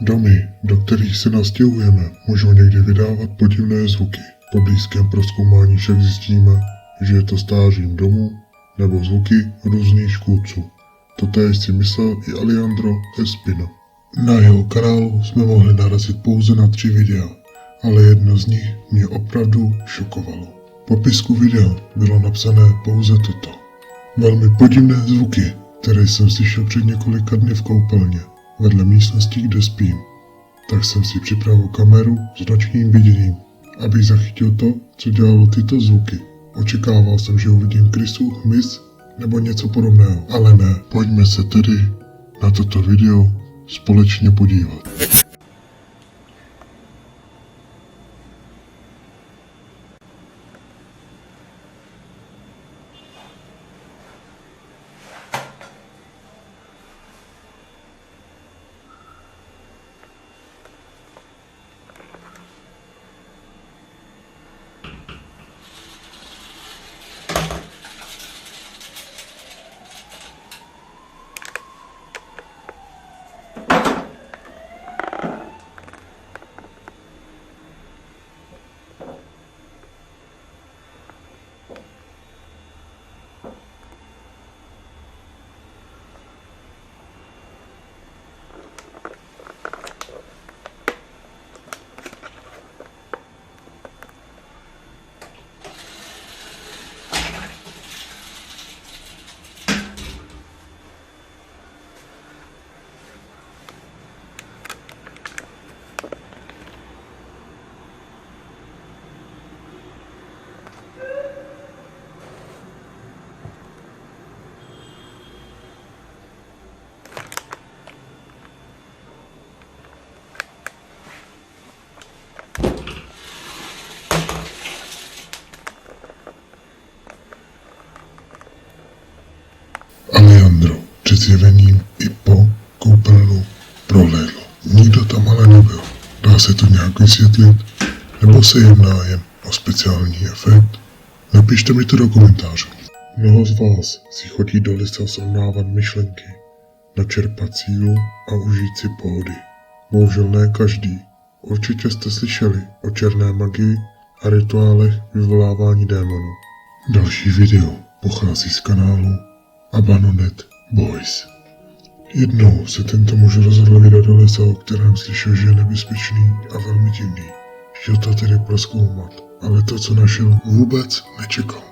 Domy, do kterých se nastěhujeme, můžou někdy vydávat podivné zvuky. Po blízkém prozkoumání však zjistíme, že je to stářím domu nebo zvuky různých škůdců. Totéž si myslel i Alejandro Espino. Na jeho kanálu jsme mohli narazit pouze na 3 videa, ale jedno z nich mě opravdu šokovalo. V popisku videa bylo napsané pouze toto. Velmi podivné zvuky, které jsem slyšel před několika dny v koupelně, vedle místnosti, kde spím. Tak jsem si připravil kameru s nočním viděním, abych zachytil to, co dělalo tyto zvuky. Očekával jsem, že uvidím krysu, hmyz nebo něco podobného, ale ne. Pojďme se tedy na toto video společně podívat. Alejandro před zjevením i po koupelnu prohlédl. Nikdo tam ale nebyl. Dá se to nějak vysvětlit? Nebo se jedná jen o speciální efekt? Napište mi to do komentářů. Mnoho z vás si chodí do lesa srovnávat myšlenky, načerpat sílu a užít si pohody. Bohužel ne každý. Určitě jste slyšeli o černé magii a rituálech vyvolávání démonů. Další video pochází z kanálu Abandoned Boys. Jednou se tento muž rozhodl vydat do lesa, o kterém slyšel, že je nebezpečný a velmi divný. Chtěl to tedy prozkoumat, ale to, co našel, vůbec nečekal.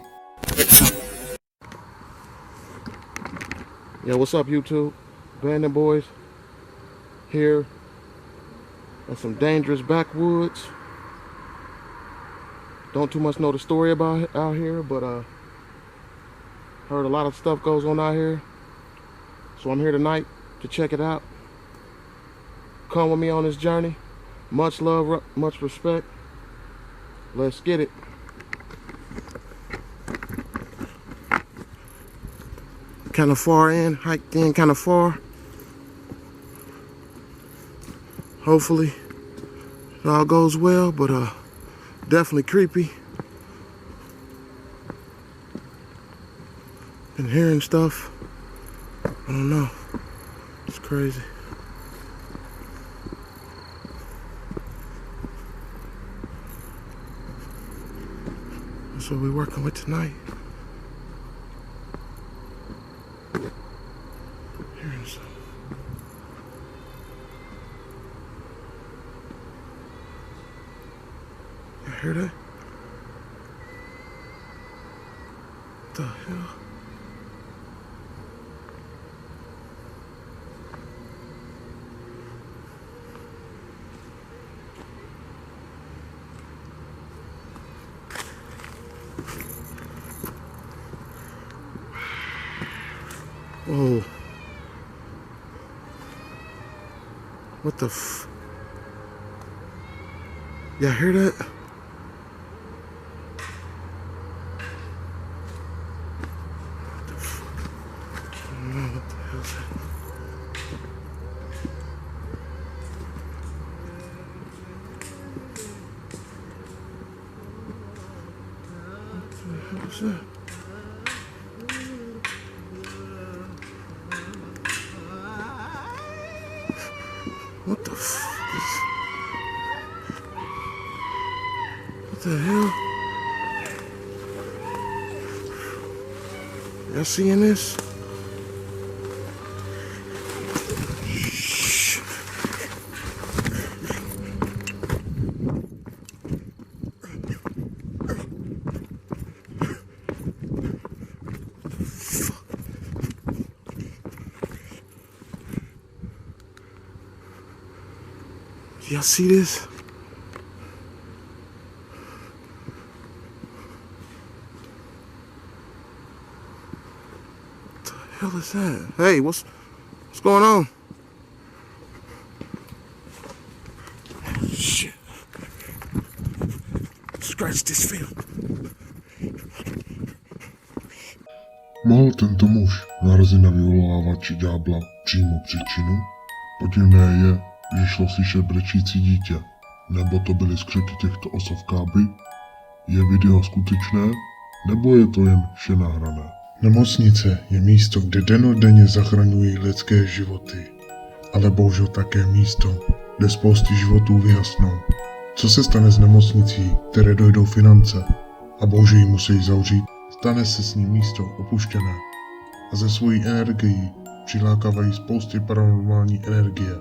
Yo, what's up, YouTube? Abandoned Boys here at some dangerous backwoods. Don't too much know the story about it out here, but heard a lot of stuff goes on out here, so I'm here tonight to check it out. Come with me on this journey. Much love, much respect. Let's get it. Kind of far in, hiked in kind of far. Hopefully it all goes well, but definitely creepy. Been hearing stuff. I don't know. It's crazy. That's what we're working with tonight. Hearing stuff. You hear that? What the hell? Whoa. What the f... Y'all hear that? What the f... I don't know what the hell's that. What the hell is that? What the hell? Y'all seeing this? Y'all see this? What the hell is that? Hey, what's going on? Shit. Scratch this film. Mohl tento muž narazit na vyvolávači ďábla přímo příčinu? Podivné je, že šlo slyšet brečící dítě, nebo to byly skřeky těchto osob káby? Je video skutečné, nebo je to jen vše nahrané? Nemocnice je místo, kde dennodenně zachraňují lidské životy, ale bohužel také místo, kde spousty životů vyhasnou. Co se stane s nemocnicí, které dojdou finance a bohužel ji musí zavřít? Stane se s ním místo opuštěné a ze svojí energií přilákávají spousty paranormální energie.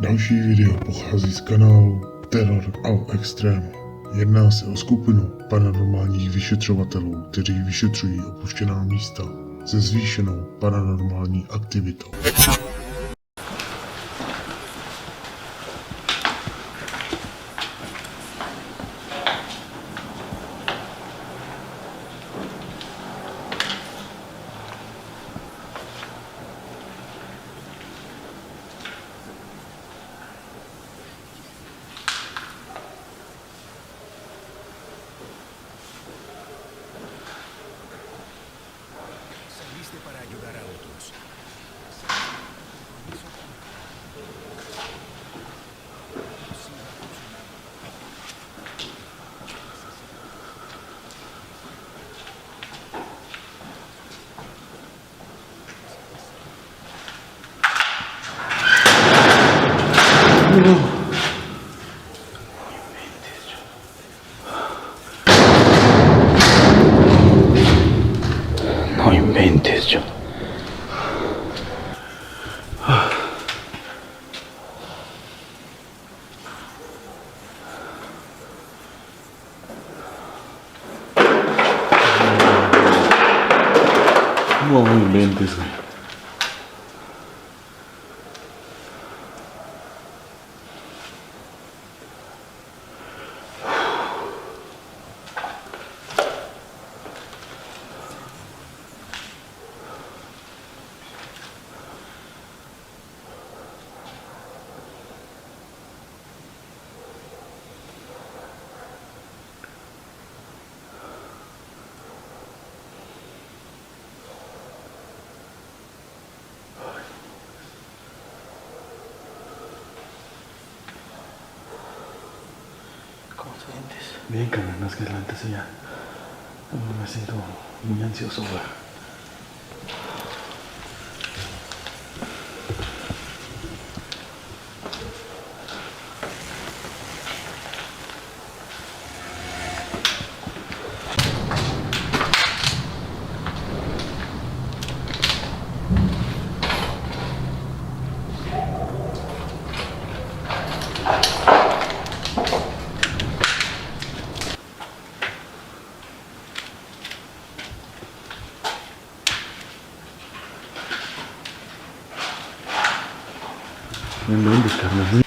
Další video pochází z kanálu Terror Al Extreme. Jedná se o skupinu paranormálních vyšetřovatelů, kteří vyšetřují opuštěná místa se zvýšenou paranormální aktivitou. Saliste para ayudar a otros. No inventes, yo. No inventes, güey. ¿Cómo te sientes? Bien, carnal, no es que antes ya me siento muy ansioso, güey. No inventes, carnal.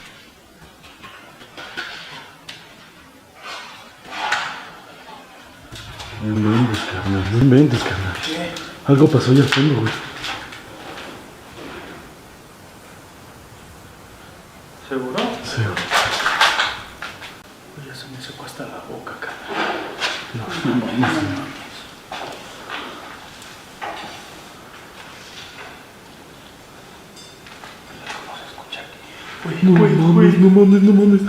No inventes, carnal. No inventes, carnal. Algo pasó allá al fondo, güey. ¿Seguro? Sí, güey. Pues ya se me secó hasta la boca, carnal. No mames. ¿Cómo se escucha aquí? No mames, no mames, no mames.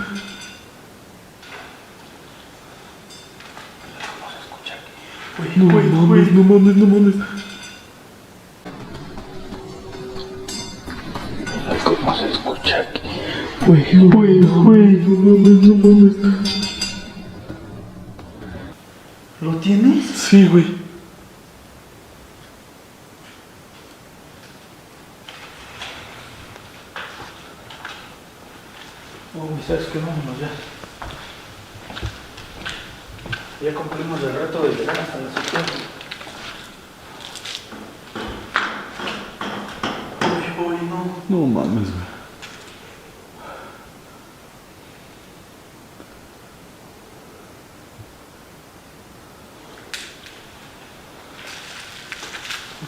¿Cómo se escucha aquí? No mames, no mames, no mames. Algo ¿Cómo se escucha aquí? Güey, no mames. ¿Lo tienes? Sí, güey. Uy, ¿sabes qué? Vámonos ya. Ya cumplimos el reto de llegar hasta la azotea. Uy, no. No mames, güey.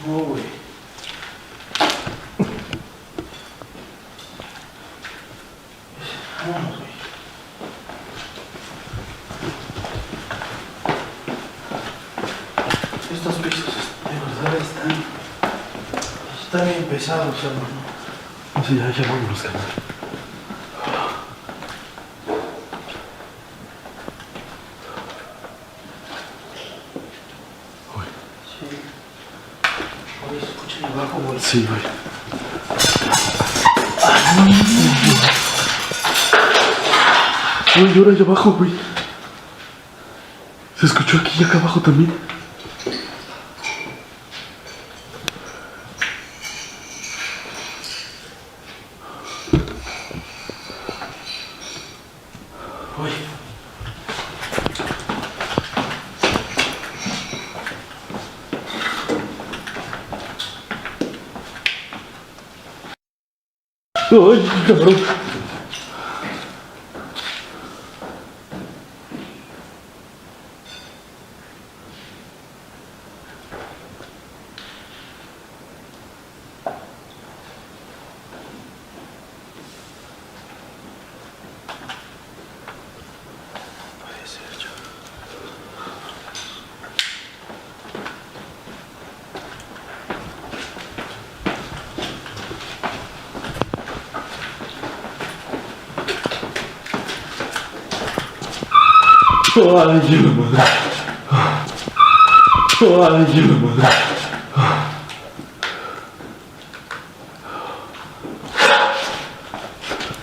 No, güey. Vámonos, güey. Estos pisos de verdad están bien pesados, hermano. No sé, ya vámonos, carnal. Sí. Oye, se escucha ahí abajo, güey. Sí, güey. Güey, llora allá abajo, güey. Se escuchó aquí y acá abajo también. Oye. Ay, cabrón. Puede ser yo. Ay, yo la madre. Ay, yo la madre.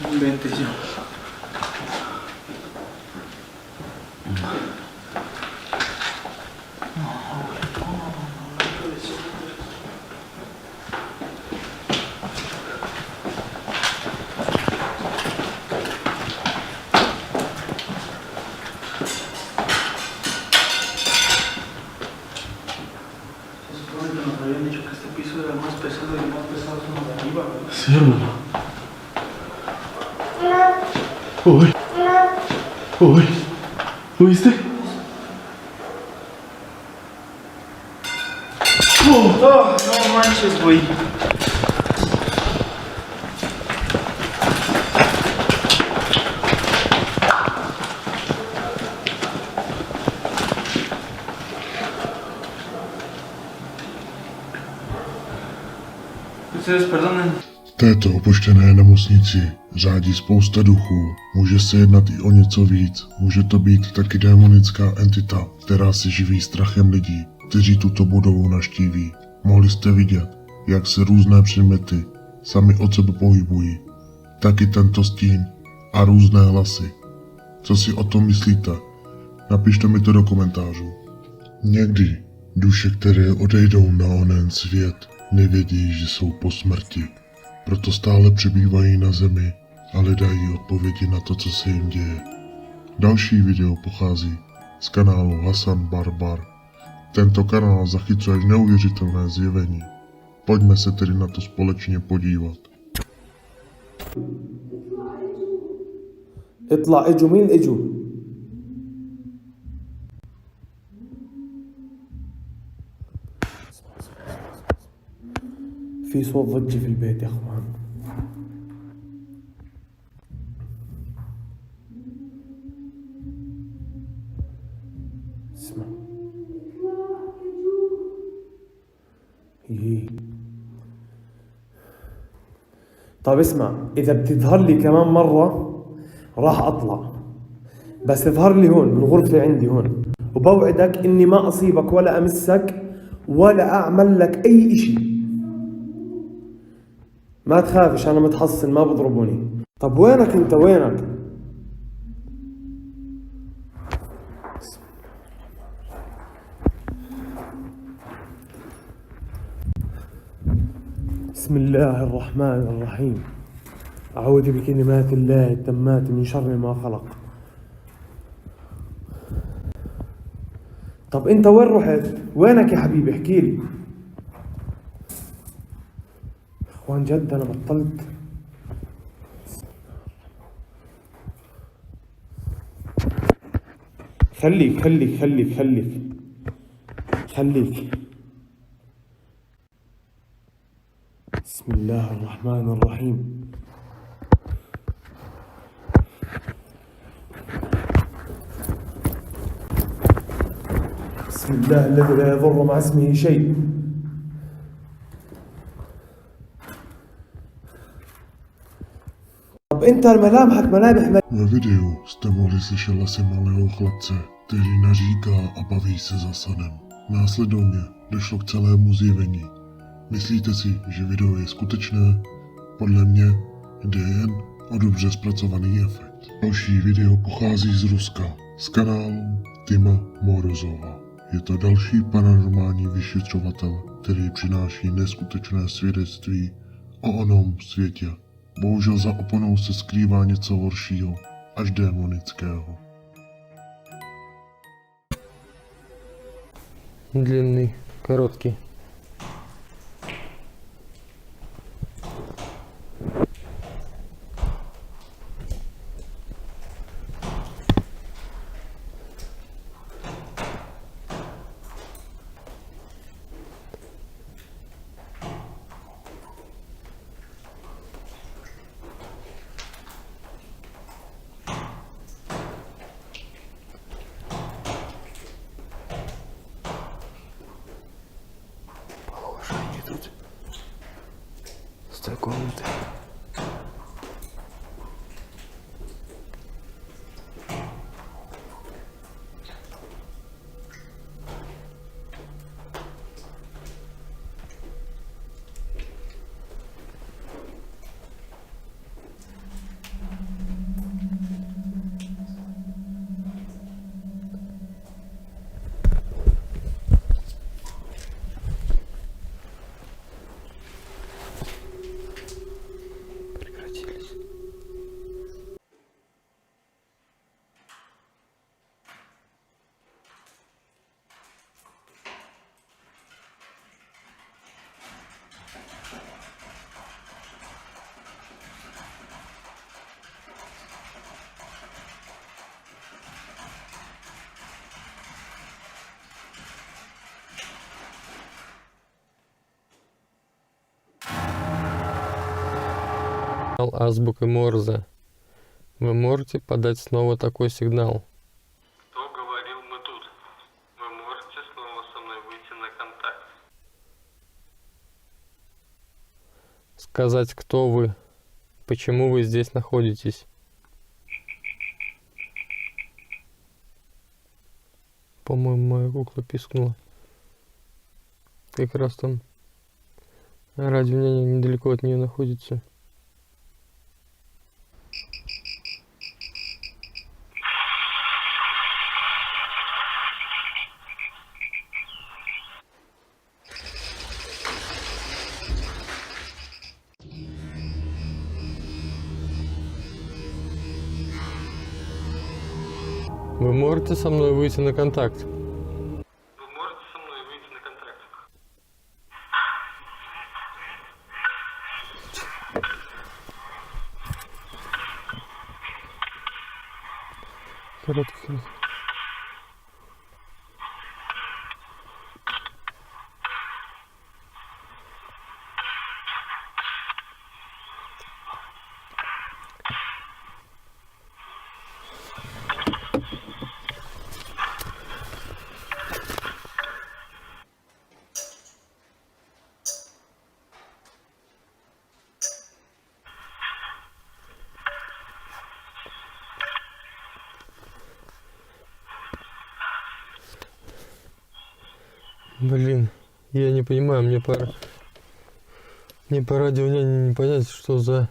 No inventes yo. Se supone que nos habían dicho que este piso era el más pesado y el más pesado es uno de arriba, güey. Sí, hermano. Uy. Uy. ¿Oíste? Oh, no manches, güey. Ustedes perdonen. V této opuštěné nemocnici řádí spousta duchů. Může se jednat i o něco víc. Může to být taky démonická entita, která se živí strachem lidí, kteří tuto budovu navštíví. Mohli jste vidět, jak se různé předměty sami od sebe pohybují. Taky tento stín a různé hlasy. Co si o tom myslíte? Napište mi to do komentářů. Někdy duše, které odejdou na onen svět, nevědí, že jsou po smrti. Proto stále přebývají na zemi a hledají odpovědi na to, co se jim děje. Další video pochází z kanálu Hasan Barbar. Tento kanál zachycuje neuvěřitelné zjevení. Pojďme se tedy na to společně podívat. اطلع اجوا مين اجوا في صوت ضجة في البيت يا اخوان اسمع إيه. طيب اسمع اذا بتظهر لي كمان مرة راح اطلع بس اظهر لي هون بالغرفة عندي هون وبوعدك اني ما اصيبك ولا امسك ولا اعمل لك اي اشي ما تخافش أنا متحصن ما بضربوني. طب وينك أنت وينك؟ بسم الله الرحمن الرحيم. أعوذ بكلمات الله التامات من شر ما خلق. طب أنت وين رحت؟ وينك يا حبيبي احكي لي. إخوان جد أنا بطلت. خليك خليك خليك خليك خليك. بسم الله الرحمن الرحيم. بسم الله الذي لا يضر مع اسمه شيء. طب انت ملامحك ملامح Ve videu jste mohli slyšet hlasy malého chlapce, který naříká a baví se za sanem. Následovně došlo k celému zjevení. Myslíte si, že video je skutečné? Podle mě jde jen o dobře zpracovaný efekt. Další video pochází z Ruska, z kanálu Tima Morozova. Je to další paranormální vyšetřovatel, který přináší neskutečné svědectví o onom světě. Bohužel za oponou se skrývá něco horšího, až démonického. Длинный, короткий. С той комнаты. Прекратились. Азбукой Морзе. Вы можете подать снова такой сигнал? Кто говорил мы тут? Вы можете снова со мной выйти на контакт? Сказать, кто вы? Почему вы здесь находитесь? По-моему, моя кукла пискнула. Как раз там радио недалеко от нее находится. Вы можете со мной выйти на контакт? Вы можете со мной выйти на контакт? Короткий. Блин, я не понимаю, мне пора. Мне по радио не понять, что за...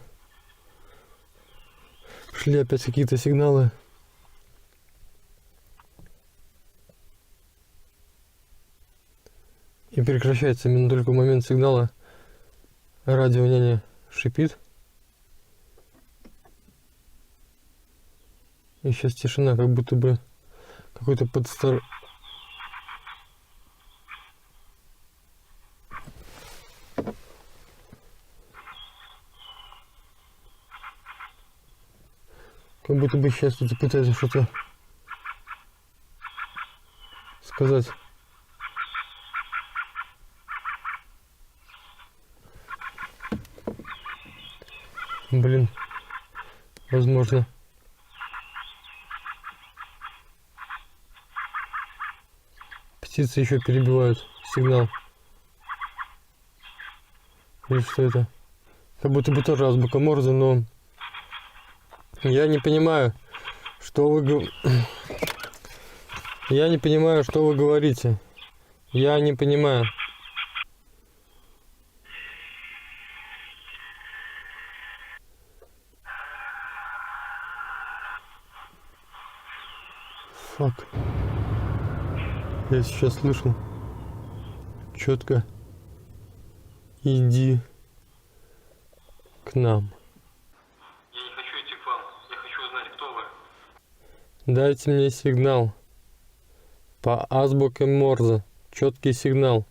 Шли опять какие-то сигналы. И прекращается именно только в момент сигнала. Радио няня шипит. И сейчас тишина, как будто бы какой-то подстар... Как будто бы сейчас кто-то пытается что-то сказать. Блин, возможно. Птицы еще перебивают сигнал. Или что это? Как будто бы тоже азбука Морзе, но я не понимаю, что вы Я не понимаю, что вы говорите. Я не понимаю. Фак. Я сейчас слышу четко. Иди к нам. Я не хочу идти к вам. Я хочу узнать, кто вы. Дайте мне сигнал. По азбуке Морзе. Четкий сигнал.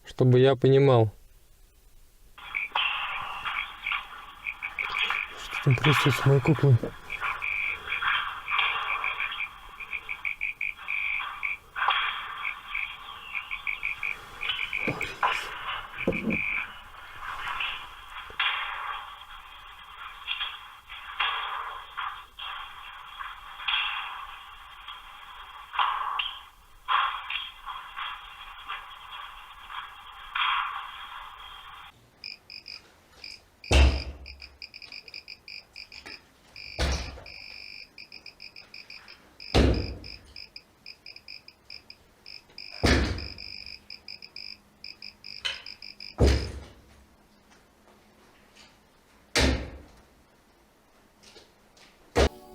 Чтобы я понимал. Что там происходит с моей куклой?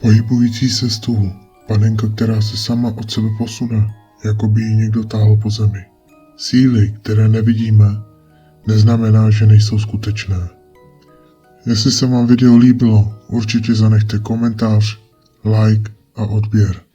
Pohybující se stůl. Panenka, která se sama od sebe posune, jako by ji někdo táhl po zemi. Síly, které nevidíme, neznamená, že nejsou skutečné. Jestli se vám video líbilo, určitě zanechte komentář, like a odběr.